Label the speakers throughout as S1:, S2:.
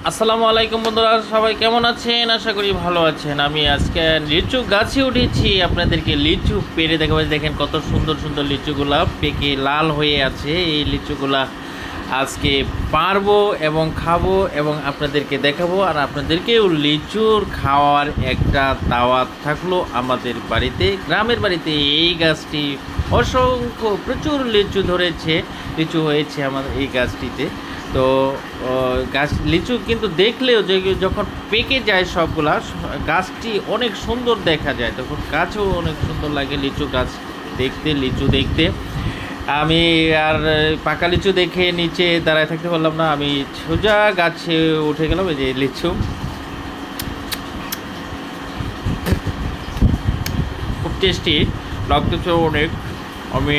S1: আসসালামু আলাইকুম বন্ধুরা, সবাই কেমন আছেন? আশা করি ভালো আছেন। আমি আজকে লিচু গাছে উঠেছি, আপনাদেরকে লিচু পেরে দেখাবো। দেখেন কত সুন্দর সুন্দর লিচুগুলা পেকে লাল হয়ে আছে। এই লিচুগুলা আজকে পারবো এবং খাবো এবং আপনাদেরকে দেখাবো। আর আপনাদেরকেও লিচুর খাওয়ার একটা দাওয়াত থাকলো আমাদের বাড়িতে, গ্রামের বাড়িতে। এই গাছটি অসংখ্য প্রচুর লিচু ধরেছে, লিচু হয়েছে আমাদের এই গাছটিতে। তো গাছ লিচু কিন্তু দেখলেও যে যখন পেকে যায় সবগুলা, গাছটি অনেক সুন্দর দেখা যায়, তখন গাছও অনেক সুন্দর লাগে। লিচু গাছ দেখতে, লিচু দেখতে আমি আর পাকা লিচু দেখে নিচে দাঁড়ায় থাকতে পারলাম না, আমি সোজা গাছে উঠে গেলাম। এই যে লিচু খুব টেস্টি লাগতেছে অনেক। আমি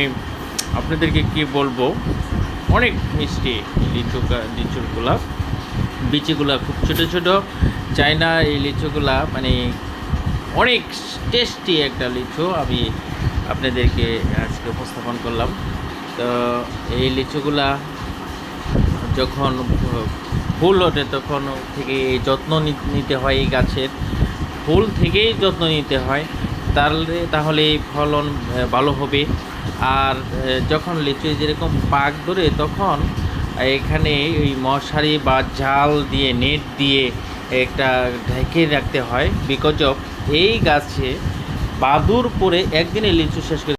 S1: আপনাদেরকে কি বলবো, অনেক মিষ্টি লিচুরগুলা। বিচিগুলা খুব ছোটো ছোটো, চায়না এই লিচুগুলা মানে অনেক টেস্টি একটা লিচু। আমি আপনাদেরকে আজকে উপস্থাপন করলাম। তো এই লিচুগুলা যখন ফুল ওঠে তখন থেকে এই যত্ন নিতে হয়, এই গাছের ফুল থেকেই যত্ন নিতে হয়, তাহলে এই ফলন ভালো হবে। আর যখন লিচু যেরকম পাক ধরে তখন এখানে ওই মশারি বা জাল দিয়ে, নেট দিয়ে একটা ঢেকে রাখতে হয়, বিকজ অফ এই গাছে বাদুর পরে একদিনে লিচু শেষ করে